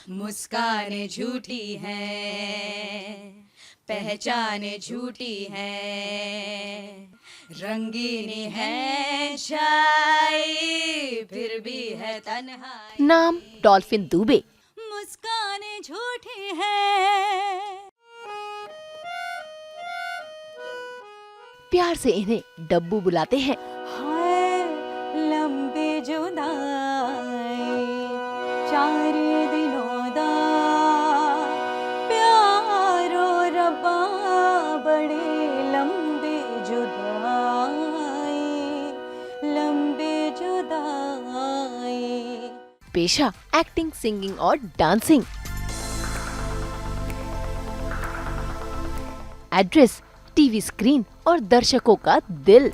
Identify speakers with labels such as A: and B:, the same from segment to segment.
A: मुस्काने झूठी हैं, पहचाने झूठी हैं, रंगीनी है छाई फिर भी है तन्हाई।
B: नाम डॉल्फिन दुबे।
A: मुस्काने झूठी हैं।
B: प्यार से इन्हें डब्बू बुलाते हैं।
A: हाय लंबी जुदाई 4 दिनों दा प्यारो रब्बा बड़ी लंबी जुदाई, लंबी जुदाई।
B: पेशा एक्टिंग, सिंगिंग और डांसिंग। एड्रेस टीवी स्क्रीन और दर्शकों का दिल।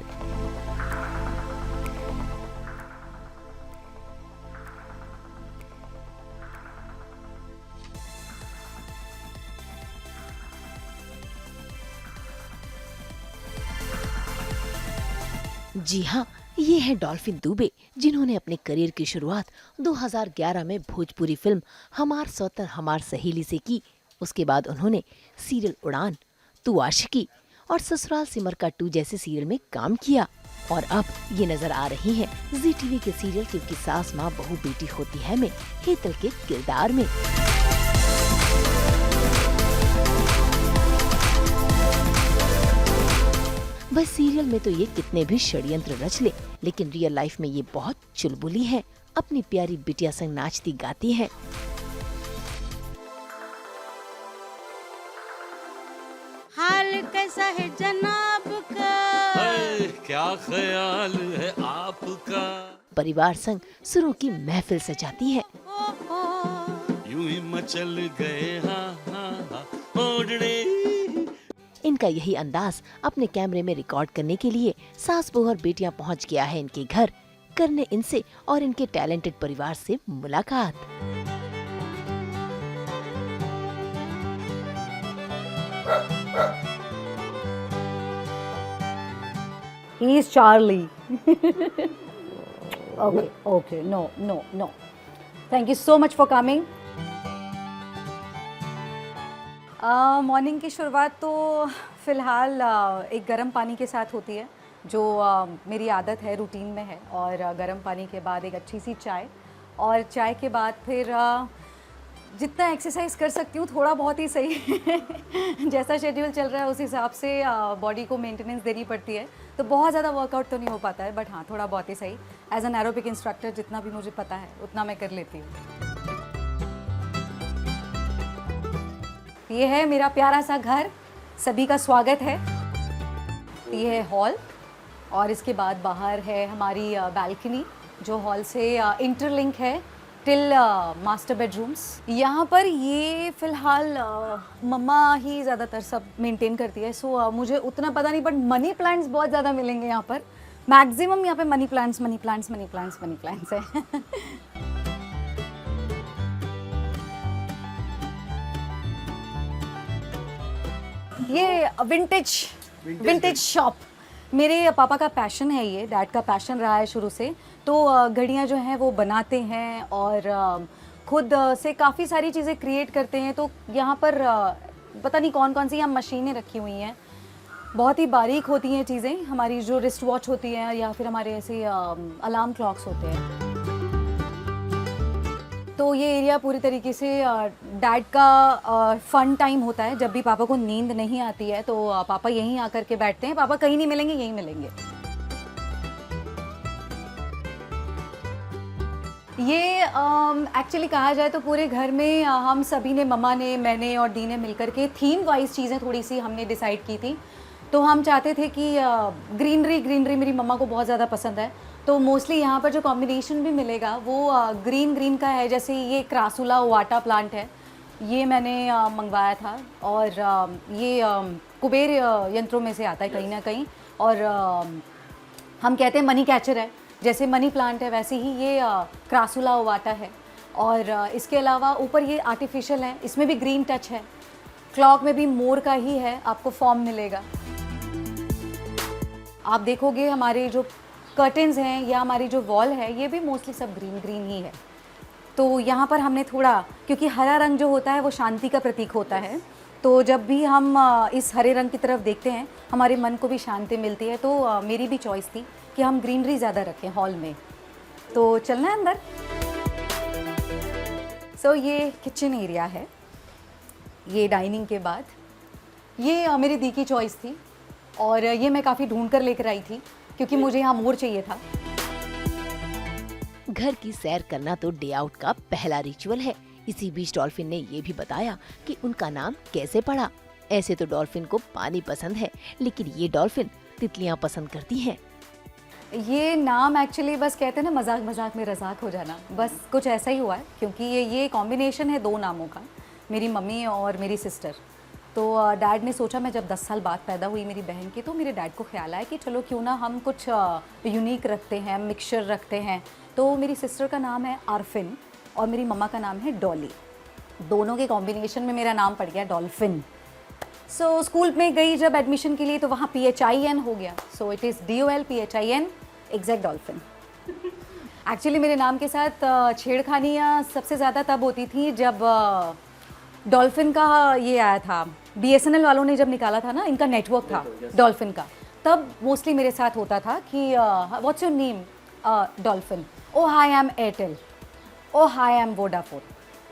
B: जी हाँ, ये है डॉल्फिन दुबे, जिन्होंने अपने करियर की शुरुआत 2011 में भोजपुरी फिल्म हमार सौतर हमार सहेली से की। उसके बाद उन्होंने सीरियल उड़ान, तू आशिकी और ससुराल सिमर का 2 जैसे सीरियल में काम किया। और अब ये नजर आ रही हैं जी टीवी के सीरियल क्योंकि सास माँ बहू बेटी होती है में हेतल के किरदार में। बस सीरियल में तो ये कितने भी षड्यंत्र रच ले, लेकिन रियल लाइफ में ये बहुत चुलबुली है। अपनी प्यारी बिटिया संग नाचती गाती है।
A: हाल कैसा है जनाब का?
C: क्या ख्याल है आपका?
B: परिवार संग सुरों की महफिल सजाती है।
C: यूं ही मचल गए हाँ हाँ हाँ ओढ़ने।
B: इनका यही अंदाज अपने कैमरे में रिकॉर्ड करने के लिए सास बहू और बेटियां पहुंच गया है इनके घर, करने इनसे और इनके टैलेंटेड परिवार से मुलाकात।
D: He is Charlie. Okay, no. Thank you so much for coming. Morning की शुरुआत तो फ़िलहाल एक गर्म पानी के साथ होती है, जो मेरी आदत है, रूटीन में है। और गर्म पानी के बाद एक अच्छी सी चाय, और चाय के बाद फिर जितना एक्सरसाइज कर सकती हूँ थोड़ा बहुत ही सही जैसा शेड्यूल चल रहा है उस हिसाब से बॉडी को मेंटेनेंस देनी पड़ती है, तो बहुत ज़्यादा वर्कआउट तो नहीं हो पाता है, बट हाँ थोड़ा बहुत ही सही। एज एन एरोबिक इंस्ट्रक्टर जितना भी मुझे पता है उतना मैं कर लेती हूँ। ये है मेरा प्यारा सा घर, सभी का स्वागत है। ये है हॉल, और इसके बाद बाहर है हमारी बैल्कनी, जो हॉल से इंटरलिंक है टिल मास्टर बेडरूम्स। यहाँ पर ये फ़िलहाल मम्मा ही ज़्यादातर सब मेंटेन करती है, सो मुझे उतना पता नहीं, बट मनी प्लांट्स बहुत ज़्यादा मिलेंगे यहाँ पर। मैक्सिमम यहाँ पे मनी प्लांट्स है ये विंटेज शॉप मेरे पापा का पैशन है, ये डैड का पैशन रहा है शुरू से। तो घड़ियाँ जो हैं वो बनाते हैं और खुद से काफ़ी सारी चीज़ें क्रिएट करते हैं। तो यहाँ पर पता नहीं कौन कौन सी यहाँ मशीनें रखी हुई हैं, बहुत ही बारीक होती हैं चीज़ें। हमारी जो रिस्ट वॉच होती है या फिर हमारे ऐसे अलार्म क्लॉक्स होते हैं। तो ये एरिया पूरी तरीके से डैड का फन टाइम होता है। जब भी पापा को नींद नहीं आती है तो पापा यहीं आकर के बैठते हैं। पापा कहीं नहीं मिलेंगे, यहीं मिलेंगे। ये एक्चुअली कहा जाए तो पूरे घर में हम सभी ने, मम्मा ने, मैंने और डी ने मिलकर के थीम वाइज चीज़ें थोड़ी सी हमने डिसाइड की थी। तो हम चाहते थे कि ग्रीनरी मेरी मम्मा को बहुत ज़्यादा पसंद है, तो मोस्टली यहाँ पर जो कॉम्बिनेशन भी मिलेगा वो ग्रीन का है। जैसे ये क्रासुला वाटा प्लांट है, ये मैंने मंगवाया था, और ये कुबेर यंत्रों में से आता है कहीं ना कहीं। और हम कहते हैं मनी कैचर है, जैसे मनी प्लांट है वैसे ही ये क्रासुला वाटा है। और इसके अलावा ऊपर ये आर्टिफिशियल है, इसमें भी ग्रीन टच है। क्लॉक में भी मोर का ही है, आपको फॉर्म मिलेगा। आप देखोगे हमारे जो कर्टेंस हैं या हमारी जो वॉल है, ये भी मोस्टली सब ग्रीन ही है। तो यहाँ पर हमने थोड़ा, क्योंकि हरा रंग जो होता है वो शांति का प्रतीक होता है, तो जब भी हम इस हरे रंग की तरफ देखते हैं हमारे मन को भी शांति मिलती है। तो मेरी भी चॉइस थी कि हम ग्रीनरी ज़्यादा रखें हॉल में। तो चलना है अंदर। सो ये किचन एरिया है, ये डाइनिंग के बाद ये मेरी दी की चॉइस थी और ये मैं काफ़ी ढूंढ कर लेकर आई थी क्योंकि मुझे यहाँ मोर चाहिए था।
B: घर की सैर करना तो डे आउट का पहला रिचुअल है। इसी बीच डॉल्फिन ने ये भी बताया कि उनका नाम कैसे पड़ा। ऐसे तो डॉल्फिन को पानी पसंद है, लेकिन ये डॉल्फिन तितलियां पसंद करती हैं।
D: ये नाम एक्चुअली बस कहते हैं ना, मजाक मजाक में रजाक हो जाना, बस कुछ ऐसा ही हुआ है क्योंकि ये कॉम्बिनेशन है दो नामों का, मेरी मम्मी और मेरी सिस्टर। तो डैड ने सोचा, मैं जब 10 साल बाद पैदा हुई मेरी बहन की, तो मेरे डैड को ख्याल आया कि चलो क्यों ना हम कुछ यूनिक रखते हैं, मिक्सचर रखते हैं। तो मेरी सिस्टर का नाम है आरफिन और मेरी मम्मा का नाम है डॉली। दोनों के कॉम्बिनेशन में मेरा नाम पड़ गया डॉल्फिन। सो स्कूल में गई जब एडमिशन के लिए तो वहाँ PHIN हो गया, so it is DOLPHIN exact dolphin. Actually मेरे नाम के साथ छेड़खानियाँ सबसे ज़्यादा तब होती थी जब डॉल्फिन का ये आया था, BSNL वालों ने जब निकाला था ना, इनका नेटवर्क था डॉल्फिन का, तब मोस्टली मेरे साथ होता था कि what's your name dolphin, oh hi I am Airtel, oh hi I am Vodafone.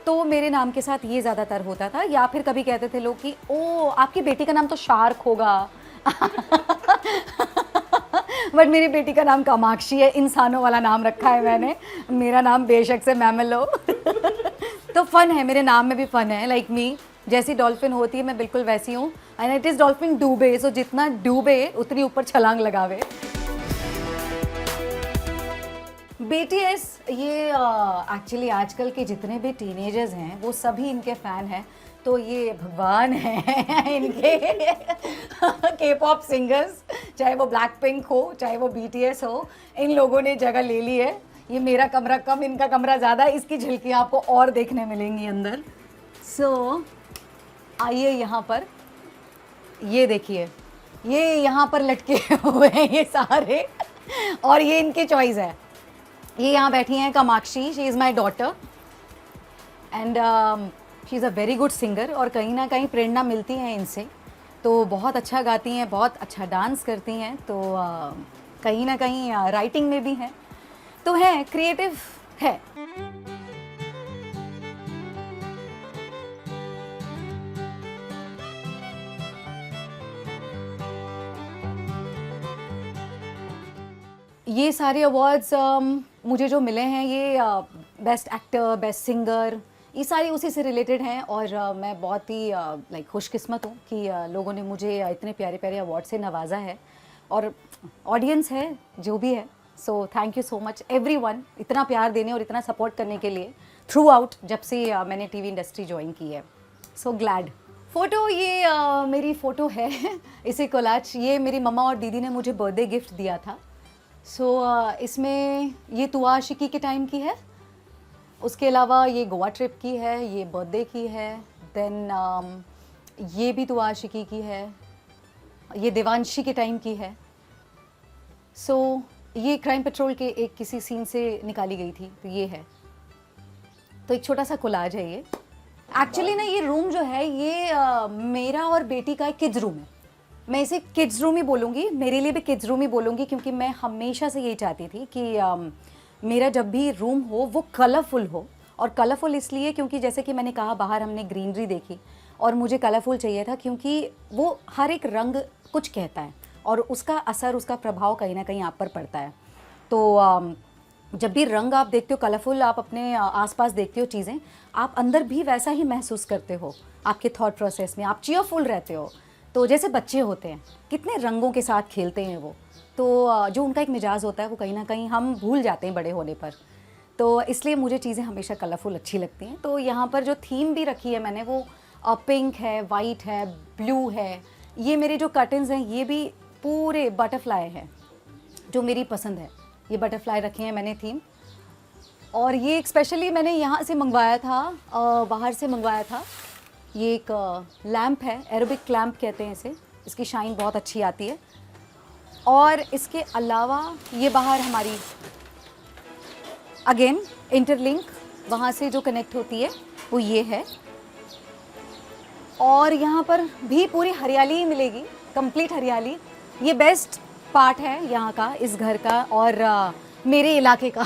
D: तो मेरे नाम के साथ ये ज़्यादातर होता था, या फिर कभी कहते थे लोग कि ओ आपकी बेटी का नाम तो शार्क होगा। बट मेरी बेटी का नाम कामाक्षी है, इंसानों वाला नाम रखा है मैंने, मेरा नाम बेशक से मैमल हो। तो फन है, मेरे नाम में भी फन है, लाइक मी, जैसी डॉल्फिन होती है मैं बिल्कुल वैसी हूँ। एंड इट इज़ डॉल्फिन डूबे, सो जितना डूबे उतनी ऊपर छलांग लगावे। BTS ये एक्चुअली आजकल के जितने भी टीनेजर्स हैं वो सभी इनके फ़ैन हैं, तो ये भगवान हैं इनके। K-pop सिंगर्स, चाहे वो ब्लैक पिंक हो चाहे वो BTS हो, इन लोगों ने जगह ले ली है। ये मेरा कमरा कम, इनका कमरा ज़्यादा, इसकी झलकियाँ आपको और देखने मिलेंगी अंदर। सो आइए यहाँ पर, ये देखिए, ये यहाँ पर लटके हुए हैं ये सारे, और ये इनकी चॉइस है। ये यहाँ बैठी हैं Kamakshi, she is my daughter and she is a very good singer, और कहीं ना कहीं प्रेरणा मिलती है इनसे। तो बहुत अच्छा गाती हैं, बहुत अच्छा डांस करती हैं, तो कहीं ना कहीं राइटिंग में भी हैं, तो है, क्रिएटिव है। ये सारे अवार्ड्स मुझे जो मिले हैं, ये बेस्ट एक्टर, बेस्ट सिंगर, ये सारे उसी से रिलेटेड हैं, और मैं बहुत ही लाइक खुशकिस्मत हूँ कि लोगों ने मुझे इतने प्यारे प्यारे अवार्ड से नवाजा है, और ऑडियंस है जो भी है। So thank you so much everyone, इतना प्यार देने और इतना सपोर्ट करने के लिए थ्रू आउट, जब से मैंने टीवी इंडस्ट्री ज्वाइन की है। So glad. फ़ोटो ये मेरी फ़ोटो है, इसे कोलाज, ये मेरी मम्मा और दीदी ने मुझे बर्थडे गिफ्ट दिया था। सो इसमें ये तुआ आशिकी के टाइम की है, उसके अलावा ये गोवा ट्रिप की है, ये बर्थडे की है, देन ये भी तुआ आशिकी की है, ये देवांशी के टाइम की है। सो ये क्राइम पेट्रोल के एक किसी सीन से निकाली गई थी, तो ये है। तो एक छोटा सा कोलाज है ये। एक्चुअली ना ये रूम जो है ये मेरा और बेटी का एक किड्स रूम है। मैं इसे किड्स रूम ही बोलूँगी, मेरे लिए भी किड्स रूम ही बोलूँगी, क्योंकि मैं हमेशा से यही चाहती थी कि मेरा जब भी रूम हो वो कलरफुल हो। और कलरफुल इसलिए क्योंकि जैसे कि मैंने कहा, बाहर हमने ग्रीनरी देखी और मुझे कलरफुल चाहिए था, क्योंकि वो हर एक रंग कुछ कहता है और उसका असर, उसका प्रभाव कहीं ना कहीं आप पर पड़ता है। तो जब भी रंग आप देखते हो कलरफुल, आप अपने आसपास देखते हो चीज़ें, आप अंदर भी वैसा ही महसूस करते हो, आपके थॉट प्रोसेस में आप चीयरफुल रहते हो। तो जैसे बच्चे होते हैं, कितने रंगों के साथ खेलते हैं वो, तो जो उनका एक मिजाज होता है वो कहीं ना कहीं हम भूल जाते हैं बड़े होने पर। तो इसलिए मुझे चीज़ें हमेशा कलरफुल अच्छी लगती हैं। तो यहाँ पर जो थीम भी रखी है मैंने, वो पिंक है, वाइट है, ब्लू है। ये मेरे जो कर्टन्स हैं ये भी पूरे बटरफ्लाई हैं, जो मेरी पसंद है। ये बटरफ्लाई रखे हैं मैंने थीम, और ये एक स्पेशली मैंने यहाँ से मंगवाया था, बाहर से मंगवाया था। ये एक लैम्प है, एरोबिक लैम्प कहते हैं इसे, इसकी शाइन बहुत अच्छी आती है। और इसके अलावा ये बाहर हमारी अगेन इंटरलिंक वहाँ से जो कनेक्ट होती है वो ये है। और यहाँ पर भी पूरी हरियाली ही मिलेगी, कंप्लीट हरियाली। ये बेस्ट पार्ट है यहाँ का, इस घर का और मेरे इलाके का।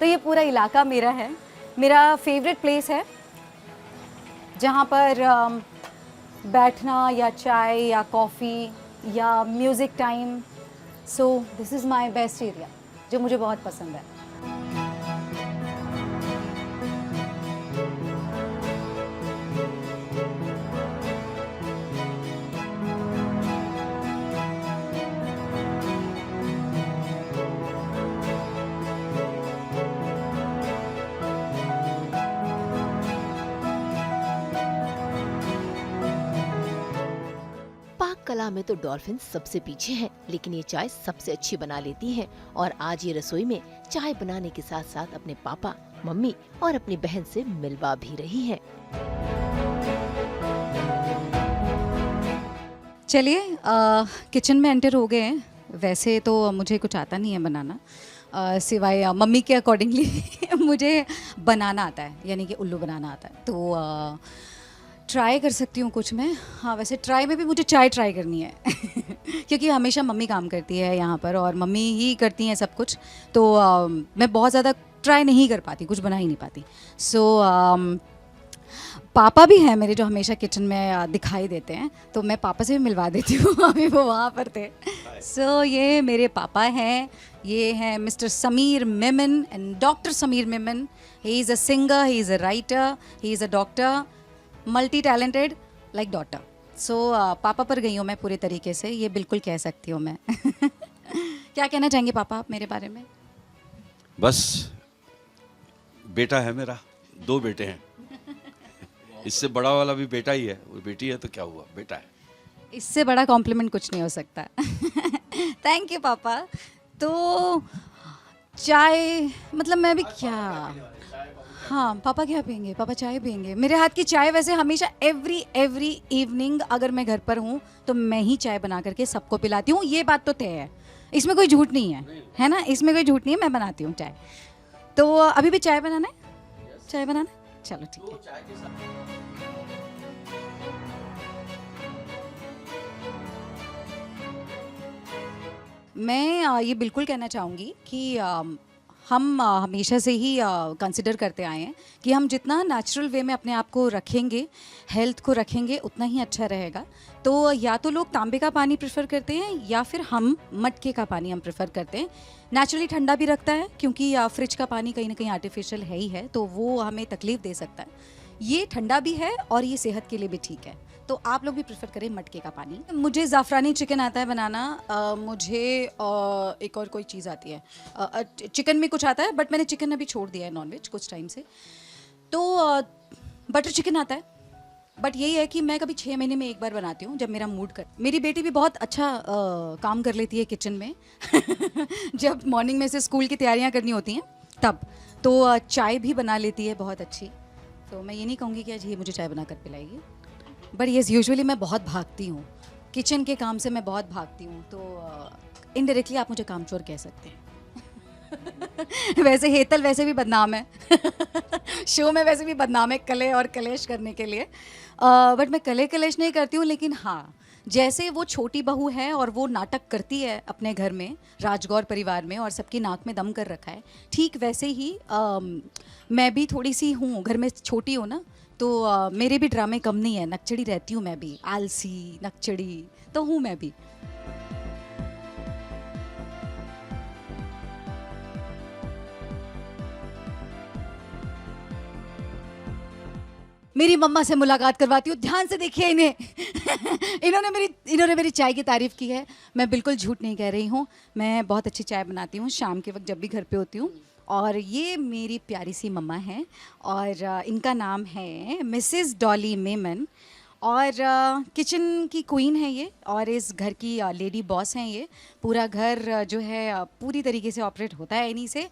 D: तो ये पूरा इलाका मेरा है, मेरा फेवरेट प्लेस है जहाँ पर बैठना या चाय या कॉफ़ी या music time. So this is my best area जो मुझे बहुत पसंद है।
B: पाक कला में तो डॉल्फिन सबसे पीछे है, लेकिन ये चाय सबसे अच्छी बना लेती हैं और आज ये रसोई में चाय बनाने के साथ साथ अपने पापा, मम्मी और अपनी बहन से मिलवा भी रही हैं।
D: चलिए किचन में एंटर हो गए हैं। वैसे तो मुझे कुछ आता नहीं है बनाना, सिवाय मम्मी के अकॉर्डिंगली मुझे बनाना आता है, यानी कि उल्लू बनाना आता है। तो ट्राई कर सकती हूँ कुछ मैं। हाँ, वैसे ट्राई में भी मुझे चाय ट्राई करनी है क्योंकि हमेशा मम्मी काम करती है यहाँ पर और मम्मी ही करती हैं सब कुछ। तो मैं बहुत ज़्यादा ट्राई नहीं कर पाती, कुछ बना ही नहीं पाती। सो पापा भी हैं मेरे जो हमेशा किचन में दिखाई देते हैं, तो मैं पापा से भी मिलवा देती हूँ। अभी वो वहाँ पर थे। सो ये मेरे पापा हैं, ये हैं mister Sameer Memon and doctor Sameer Memon. He is a singer, he is a writer, he is a doctor, multi talented like daughter. So पापा पर गई हूँ मैं पूरे तरीके से, ये बिल्कुल कह सकती हूँ मैं। क्या कहना चाहेंगे पापा आप मेरे बारे में?
C: बस बेटा है मेरा, 2 बेटे हैं। इससे बड़ा वाला भी बेटा ही है, वो बेटी है तो क्या हुआ, बेटा है।
D: इससे बड़ा कॉम्प्लीमेंट कुछ नहीं हो सकता। थैंक यू पापा। तो चाय मतलब मैं भी क्या, हाँ पापा क्या पियेंगे? पापा चाय पियेंगे। मेरे हाथ की चाय वैसे हमेशा एवरी इवनिंग अगर मैं घर पर हूँ तो मैं ही चाय बना करके सबको पिलाती हूँ। ये बात तो तय है, इसमें कोई झूठ नहीं है ना? इसमें कोई झूठ नहीं है, मैं बनाती हूँ चाय। तो अभी भी चाय बनाना है? चाय बनाना है? चलो ठीक है। मैं ये बिल्कुल कहना चाहूँगी कि हम हमेशा से ही कंसिडर करते आए हैं कि हम जितना नेचुरल वे में अपने आप को रखेंगे, हेल्थ को रखेंगे, उतना ही अच्छा रहेगा। तो या तो लोग तांबे का पानी प्रेफर करते हैं या फिर हम मटके का पानी हम प्रेफर करते हैं। नेचुरली ठंडा भी रखता है क्योंकि फ्रिज का पानी कहीं ना कहीं आर्टिफिशियल है ही है, तो वो हमें तकलीफ दे सकता है। ये ठंडा भी है और ये सेहत के लिए भी ठीक है, तो आप लोग भी प्रेफर करें मटके का पानी। मुझे ज़ाफ़रानी चिकन आता है बनाना। मुझे एक और कोई चीज़ आती है, चिकन में कुछ आता है, बट मैंने चिकन अभी छोड़ दिया है नॉनवेज कुछ टाइम से। तो बटर चिकन आता है, बट यही है कि मैं कभी 6 महीने में एक बार बनाती हूँ जब मेरा मूड कर। मेरी बेटी भी बहुत अच्छा काम कर लेती है किचन में। जब मॉर्निंग में से स्कूल की तैयारियाँ करनी होती हैं तब तो चाय भी बना लेती है बहुत अच्छी। तो मैं ये नहीं कहूँगी कि आज ये मुझे चाय बना कर पिलाएगी, बट येस यूजुअली मैं बहुत भागती हूँ किचन के काम से, मैं बहुत भागती हूँ। तो इनडायरेक्टली आप मुझे कामचोर कह सकते हैं। वैसे हेतल वैसे भी बदनाम है। शो में वैसे भी बदनाम है कले और कलेश करने के लिए, बट मैं कले कलेश नहीं करती हूँ। लेकिन हाँ, जैसे वो छोटी बहू है और वो नाटक करती है अपने घर में, राजगौर परिवार में, और सबकी नाक में दम कर रखा है, ठीक वैसे ही मैं भी थोड़ी सी हूँ, घर में छोटी हूँ ना, तो मेरे भी ड्रामे कम नहीं है। नकचड़ी रहती हूँ मैं भी, आलसी नकचड़ी तो हूँ मैं भी। मेरी मम्मा से मुलाकात करवाती हूँ, ध्यान से देखिए इन्हें। इन्होंने मेरी चाय की तारीफ़ की है। मैं बिल्कुल झूठ नहीं कह रही हूँ, मैं बहुत अच्छी चाय बनाती हूँ शाम के वक्त जब भी घर पे होती हूँ। और ये मेरी प्यारी सी मम्मा हैं और इनका नाम है मिसेस डॉली मेमन, और किचन की क्वीन है ये, और इस घर की लेडी बॉस हैं ये। पूरा घर जो है पूरी तरीके से ऑपरेट होता है इन्हीं से,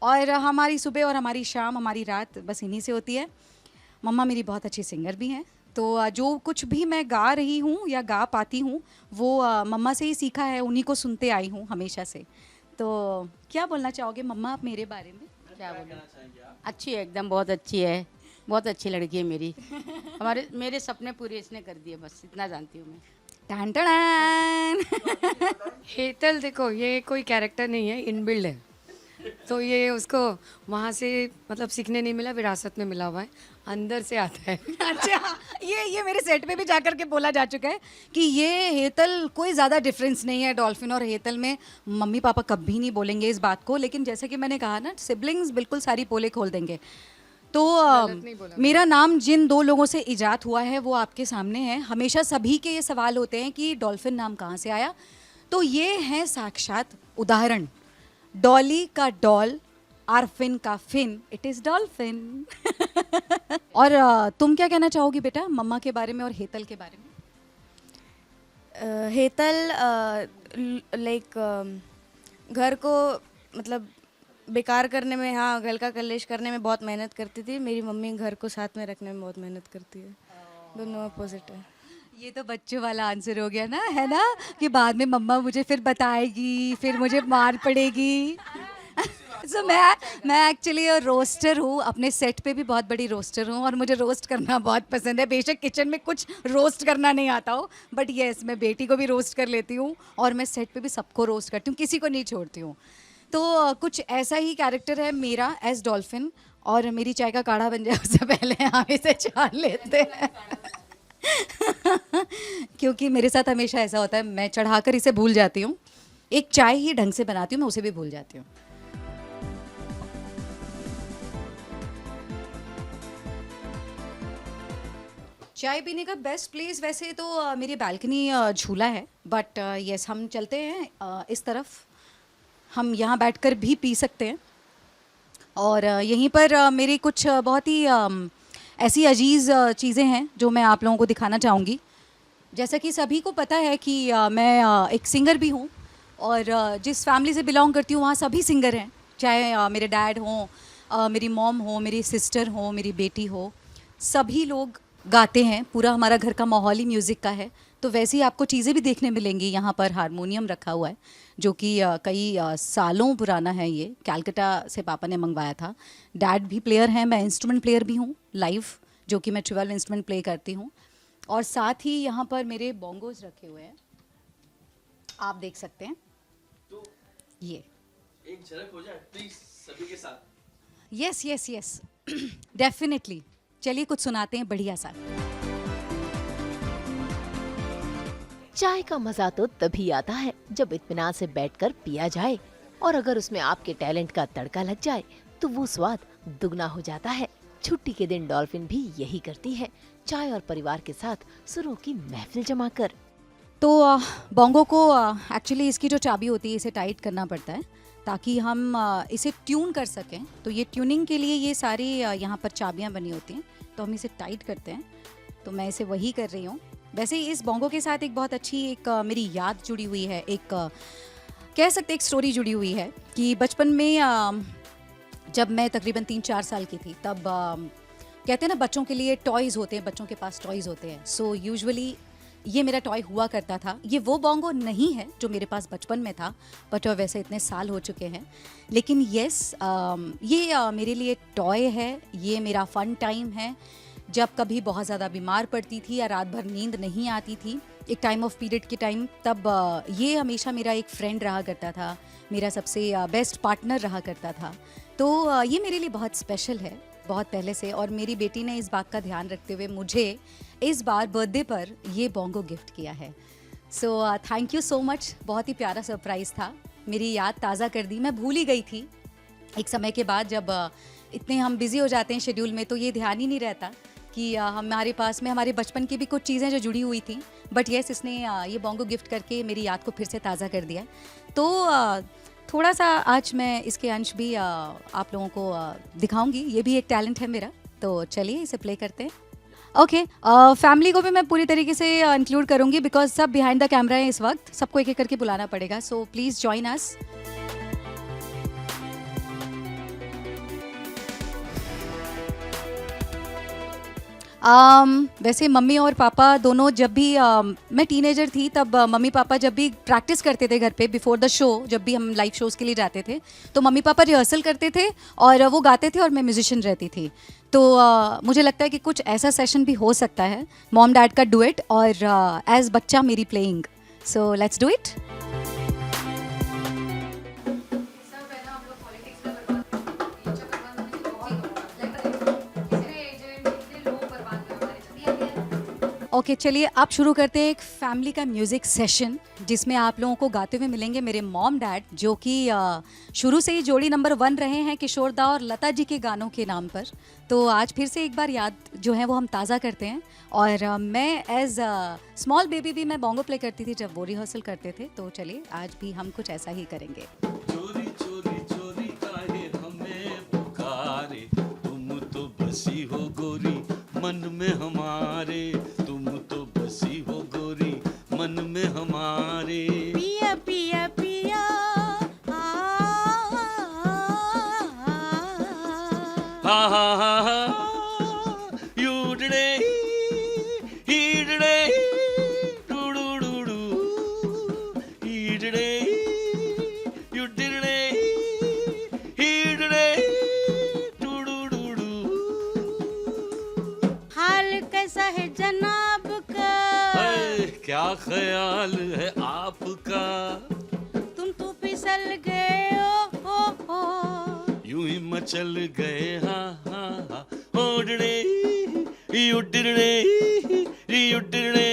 D: और हमारी सुबह और हमारी शाम, हमारी रात बस इन्हीं से होती है। मम्मा मेरी बहुत अच्छी सिंगर भी हैं, तो जो कुछ भी मैं गा रही हूँ या गा पाती हूँ वो मम्मा से ही सीखा है, उन्हीं को सुनते आई हूँ हमेशा से। तो क्या बोलना चाहोगे मम्मा आप मेरे बारे में?
E: क्या बोलूं, अच्छी है एकदम, बहुत अच्छी है, बहुत अच्छी लड़की है मेरी। मेरे सपने पूरे इसने कर दिए, बस इतना जानती हूँ मैं।
D: टन टन
F: हेतल देखो, ये कोई कैरेक्टर नहीं है, इनबिल्ड है। तो ये उसको वहाँ से मतलब सीखने नहीं मिला, विरासत में मिला हुआ है, अंदर से आता है।
D: अच्छा, ये मेरे सेट पे भी जाकर के बोला जा चुका है कि ये हेतल कोई ज़्यादा डिफरेंस नहीं है डॉल्फिन और हेतल में। मम्मी पापा कभी नहीं बोलेंगे इस बात को, लेकिन जैसे कि मैंने कहा ना, सिबलिंग्स बिल्कुल सारी पोले खोल देंगे। तो मेरा नाम जिन दो लोगों से इजाद हुआ है वो आपके सामने है। हमेशा सभी के ये सवाल होते हैं कि डॉल्फिन नाम कहाँ से आया, तो ये है साक्षात उदाहरण। डॉली का डॉल, आरफिन का फिन, इट इज़ डॉल्फिन। और तुम क्या कहना चाहोगी बेटा मम्मा के बारे में और हेतल के बारे में?
G: हेतल लाइक घर को मतलब बेकार करने में, हाँ, घर का कलेश करने में बहुत मेहनत करती थी। मेरी मम्मी घर को साथ में रखने में बहुत मेहनत करती है। दोनों अपोजिट है।
D: ये तो बच्चों वाला आंसर हो गया ना, है ना, कि बाद में मम्मा मुझे फिर बताएगी, फिर मुझे मार पड़ेगी। सो मैं एक्चुअली रोस्टर हूँ, अपने सेट पे भी बहुत बड़ी रोस्टर हूँ और मुझे रोस्ट करना बहुत पसंद है। बेशक किचन में कुछ रोस्ट करना नहीं आता हो, बट येस, मैं बेटी को भी रोस्ट कर लेती हूँ और मैं सेट पे भी सबको रोस्ट करती हूँ, किसी को नहीं छोड़ती हूँ। तो कुछ ऐसा ही कैरेक्टर है मेरा एज डॉल्फिन। और मेरी चाय का काढ़ा बन जाए उससे पहले हम इसे छान लेते हैं। क्योंकि मेरे साथ हमेशा ऐसा होता है, मैं चढ़ाकर इसे भूल जाती हूँ। एक चाय ही ढंग से बनाती हूँ, मैं उसे भी भूल जाती हूँ। चाय पीने का बेस्ट प्लेस वैसे तो मेरी बालकनी झूला है, बट यस, हम चलते हैं इस तरफ। हम यहाँ बैठकर भी पी सकते हैं। और यहीं पर मेरी कुछ बहुत ही ऐसी अजीज़ चीज़ें हैं जो मैं आप लोगों को दिखाना चाहूँगी। जैसा कि सभी को पता है कि मैं एक सिंगर भी हूँ और जिस फैमिली से बिलोंग करती हूँ वहाँ सभी सिंगर हैं, चाहे मेरे डैड हों, मेरी मॉम हो, मेरी सिस्टर हो, मेरी बेटी हो, सभी लोग गाते हैं। पूरा हमारा घर का माहौल ही म्यूज़िक का है। तो वैसे ही आपको चीज़ें भी देखने मिलेंगी। यहाँ पर हारमोनियम रखा हुआ है जो कि कई सालों पुराना है। ये कैलकाटा से पापा ने मंगवाया था। डैड भी प्लेयर हैं, मैं इंस्ट्रूमेंट प्लेयर भी हूँ लाइव, जो कि मैं 12 इंस्ट्रूमेंट प्ले करती हूँ। और साथ ही यहाँ पर मेरे बोंगोज रखे हुए हैं, आप देख सकते हैं। ये
H: एक झलक हो जाए प्लीज सभी के साथ।
D: Yes yes yes, definitely. चलिए कुछ सुनाते हैं बढ़िया सा।
B: चाय का मजा तो तभी आता है जब इत्मीनान से बैठकर पिया जाए, और अगर उसमें आपके टैलेंट का तड़का लग जाए तो वो स्वाद दुगना हो जाता है। छुट्टी के दिन डॉल्फिन भी यही करती है, चाय और परिवार के साथ सुरों की महफिल जमाकर।
D: तो बोंगो को एक्चुअली इसकी जो चाबी होती है इसे टाइट करना पड़ता है ताकि हम इसे ट्यून कर सकें। तो ये ट्यूनिंग के लिए ये सारी यहाँ पर चाबियाँ बनी होती हैं, तो हम इसे टाइट करते हैं। तो मैं इसे वही कर रही हूँ। वैसे ही इस बोंगो के साथ एक बहुत अच्छी एक मेरी याद जुड़ी हुई है, एक कह सकते एक स्टोरी जुड़ी हुई है कि बचपन में जब मैं तकरीबन 3-4 साल की थी, तब कहते हैं ना बच्चों के लिए टॉयज़ होते हैं, बच्चों के पास टॉयज़ होते हैं। सो यूजुअली ये मेरा टॉय हुआ करता था। ये वो बोंगो नहीं है जो मेरे पास बचपन में था, बट वैसे इतने साल हो चुके हैं। लेकिन येस, ये मेरे लिए टॉय है, ये मेरा फ़न टाइम है। जब कभी बहुत ज़्यादा बीमार पड़ती थी या रात भर नींद नहीं आती थी, एक टाइम ऑफ पीरियड के टाइम, तब ये हमेशा मेरा एक फ्रेंड रहा करता था, मेरा सबसे बेस्ट पार्टनर रहा करता था। तो ये मेरे लिए बहुत स्पेशल है, बहुत पहले से। और मेरी बेटी ने इस बात का ध्यान रखते हुए मुझे इस बार बर्थडे पर ये बोंगो गिफ्ट किया है। So thank you so much. बहुत ही प्यारा सरप्राइज़ था, मेरी याद ताज़ा कर दी। मैं भूल ही गई थी एक समय के बाद, जब इतने हम बिज़ी हो जाते हैं शेड्यूल में, तो ये ध्यान ही नहीं रहता कि हमारे पास में हमारे बचपन की भी कुछ चीज़ें जो जुड़ी हुई थी। बट येस, इसने ये बोंगो गिफ्ट करके मेरी याद को फिर से ताज़ा कर दिया। तो थोड़ा सा आज मैं इसके अंश भी आप लोगों को दिखाऊंगी। ये भी एक टैलेंट है मेरा, तो चलिए इसे प्ले करते हैं। ओके, फैमिली को भी मैं पूरी तरीके से इंक्लूड करूंगी बिकॉज सब बिहाइंड द कैमरा है इस वक्त, सबको एक एक करके बुलाना पड़ेगा। So please join us. वैसे मम्मी और पापा दोनों जब भी मैं टीनेजर थी तब मम्मी पापा जब भी प्रैक्टिस करते थे घर पे बिफोर द शो, जब भी हम लाइव शोज़ के लिए जाते थे तो मम्मी पापा रिहर्सल करते थे और वो गाते थे और मैं म्यूजिशियन रहती थी। तो मुझे लगता है कि कुछ ऐसा सेशन भी हो सकता है, मॉम डैड का डुएट और एज बच्चा मेरी playing. So let's do it. Okay चलिए आप शुरू करते हैं एक फैमिली का म्यूज़िक सेशन जिसमें आप लोगों को गाते हुए मिलेंगे मेरे मॉम डैड, जो कि शुरू से ही जोड़ी नंबर 1 रहे हैं किशोर दा और लता जी के गानों के नाम पर। तो आज फिर से एक बार याद जो है वो हम ताज़ा करते हैं। और मैं एज स्मॉल बेबी भी मैं बोंगो प्ले करती थी जब वो रिहर्सल करते थे। तो चलिए आज भी हम कुछ ऐसा ही करेंगे।
C: चोरी चोरी चोरी काहे हमें पुकारे, तुम तो बसी हो गोरी मन में हमारे, तुम तो बसी हो गोरी मन में हमारे।
A: पिया पिया पिया
C: हा हा हा हा यूडड़े हीडड़े डूडूडूडू हीडड़े यूडड़े हीडड़े डूडूडूडू।
A: हाल कैसा है जनाब का,
C: क्या ख्याल है आपका,
A: तुम तो फिसल गए हो
C: यूं ही मचल गए हाँ हाँ हाँ ओडड़े उडड़े उडड़े।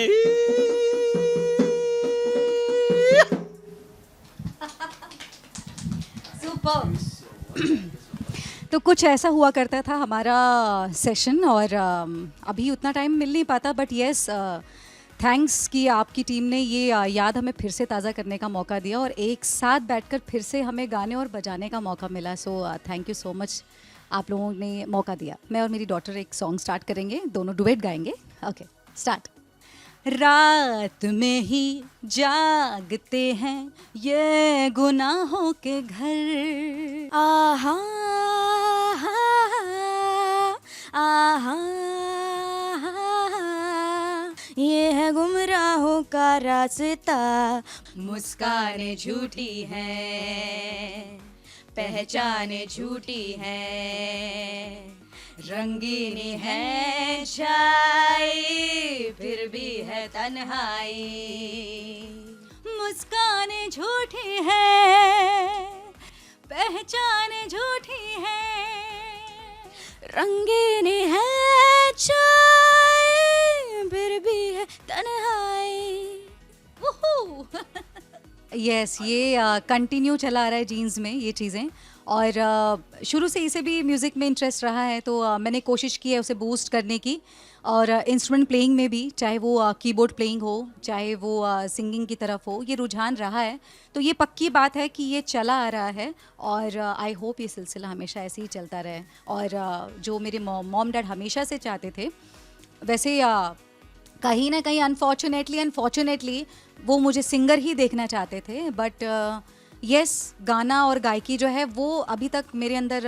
D: तो कुछ ऐसा हुआ करता था हमारा सेशन और अभी उतना टाइम मिल नहीं पाता, बट येस थैंक्स कि आपकी टीम ने ये याद हमें फिर से ताज़ा करने का मौका दिया और एक साथ बैठकर फिर से हमें गाने और बजाने का मौका मिला। So thank you so much, आप लोगों ने मौका दिया। मैं और मेरी डॉटर एक सॉन्ग स्टार्ट करेंगे, दोनों डुएट गाएंगे। Okay start. रात में ही जागते हैं ये गुनाहों के घर, आहा आहा
G: ये है गुमराहों का रास्ता,
D: मुस्कानें झूठी हैं, पहचाने झूठी हैं, रंगीनी है छाई फिर भी है तन्हाई, मुस्कानें झूठी हैं, पहचाने झूठी हैं,
G: रंगीनी है छाई फिर भी है तन्हाई।
D: यस ये कंटिन्यू चला रहा है जीन्स में ये चीज़ें, और शुरू से इसे भी म्यूज़िक में इंटरेस्ट रहा है तो मैंने कोशिश की है उसे बूस्ट करने की, और इंस्ट्रूमेंट प्लेइंग में भी, चाहे वो कीबोर्ड प्लेइंग हो चाहे वो सिंगिंग की तरफ हो, ये रुझान रहा है। तो ये पक्की बात है कि ये चला आ रहा है और आई होप ये सिलसिला हमेशा ऐसे ही चलता रहे। और जो मेरे मॉम डैड हमेशा से चाहते थे, वैसे कहीं ना कहीं अनफॉर्चुनेटली वो मुझे सिंगर ही देखना चाहते थे, बट यस गाना और गायकी जो है वो अभी तक मेरे अंदर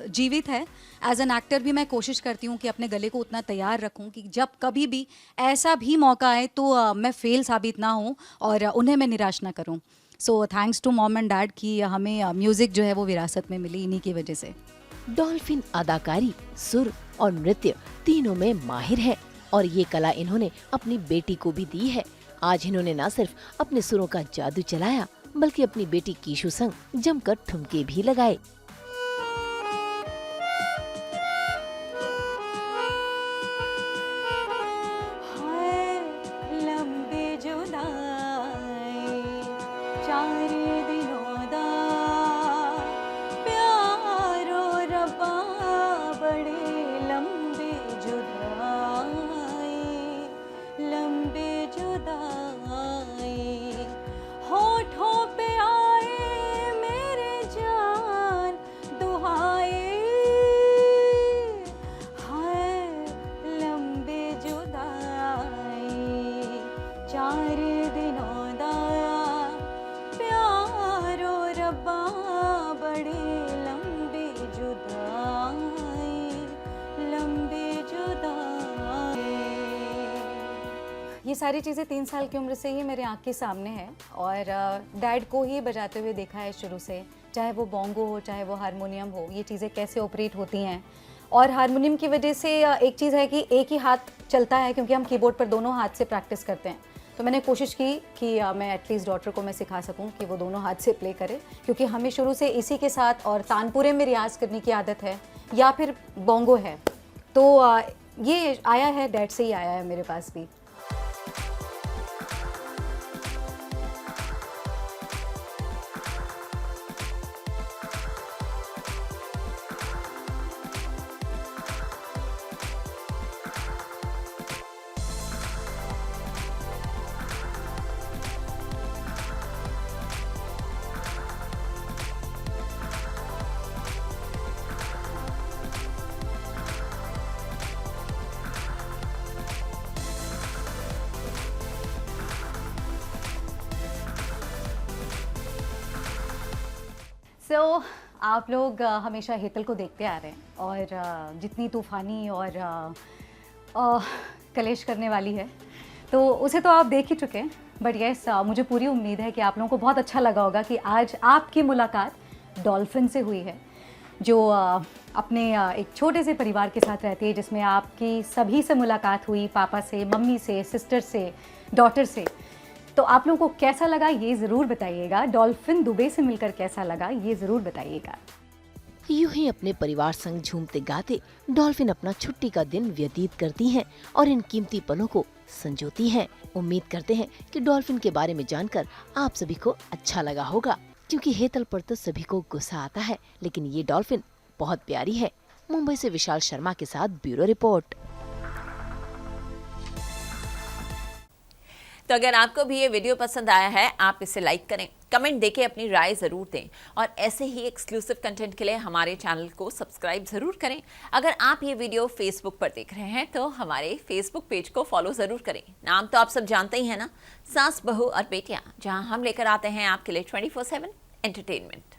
D: जीवित है। एज एन एक्टर भी मैं कोशिश करती हूँ कि अपने गले को उतना तैयार रखूँ कि जब कभी भी ऐसा भी मौका आए तो मैं फेल साबित ना हूँ और उन्हें मैं निराश ना करूँ। So thanks to mom and dad कि हमें म्यूज़िक जो है वो विरासत में मिली इन्हीं की वजह से।
B: डॉल्फिन अदाकारी, सुर और नृत्य तीनों में माहिर है और ये कला इन्होंने अपनी बेटी को भी दी है। आज इन्होंने न सिर्फ अपने सुरों का जादू चलाया बल्कि अपनी बेटी कीशु संग जमकर ठुमके भी लगाए।
A: हाय लंबी जुदाई चार दिनों दा प्यारो रब्बा बड़ी लंबी जुदाई होठों पे आए मेरे जान
D: ये सारी चीज़ें 3 साल की उम्र से ही मेरे आँख के सामने है और डैड को ही बजाते हुए देखा है शुरू से, चाहे वो बोंगो हो चाहे वो हारमोनियम हो, ये चीज़ें कैसे ऑपरेट होती हैं। और हारमोनियम की वजह से एक चीज़ है कि एक ही हाथ चलता है क्योंकि हम कीबोर्ड पर दोनों हाथ से प्रैक्टिस करते हैं। तो मैंने कोशिश की कि मैं एटलीस्ट डॉटर को मैं सिखा सकूं कि वो दोनों हाथ से प्ले करे, क्योंकि हमें शुरू से इसी के साथ और तानपुरे में रियाज़ करने की आदत है या फिर बोंगो है। तो ये आया है, डैड से ही आया है मेरे पास भी। आप लोग हमेशा हेतल को देखते आ रहे हैं और जितनी तूफ़ानी और कलेश करने वाली है तो उसे तो आप देख ही चुके हैं। बट यस, मुझे पूरी उम्मीद है कि आप लोगों को बहुत अच्छा लगा होगा कि आज आपकी मुलाकात डॉल्फिन से हुई है, जो अपने एक छोटे से परिवार के साथ रहती है, जिसमें आपकी सभी से मुलाकात हुई, पापा से, मम्मी से, सिस्टर से, डॉटर से। तो आप लोगों को कैसा लगा ये ज़रूर बताइएगा। डॉल्फिन दुबे से मिलकर कैसा लगा ये ज़रूर बताइएगा।
B: यूं ही अपने परिवार संग झूमते गाते डॉल्फिन अपना छुट्टी का दिन व्यतीत करती हैं और इन कीमती पलों को संजोती हैं। उम्मीद करते हैं कि डॉल्फिन के बारे में जानकर आप सभी को अच्छा लगा होगा, क्योंकि हेतल पर तो सभी को गुस्सा आता है, लेकिन ये डॉल्फिन बहुत प्यारी है। मुंबई से विशाल शर्मा के साथ ब्यूरो रिपोर्ट।
I: तो अगर आपको भी ये वीडियो पसंद आया है, आप इसे लाइक करें, कमेंट देके अपनी राय ज़रूर दें और ऐसे ही एक्सक्लूसिव कंटेंट के लिए हमारे चैनल को सब्सक्राइब ज़रूर करें। अगर आप ये वीडियो फेसबुक पर देख रहे हैं तो हमारे फेसबुक पेज को फॉलो ज़रूर करें। नाम तो आप सब जानते ही हैं ना, सास, बहू और बेटियाँ, जहाँ हम लेकर आते हैं आपके लिए 24/7 एंटरटेनमेंट।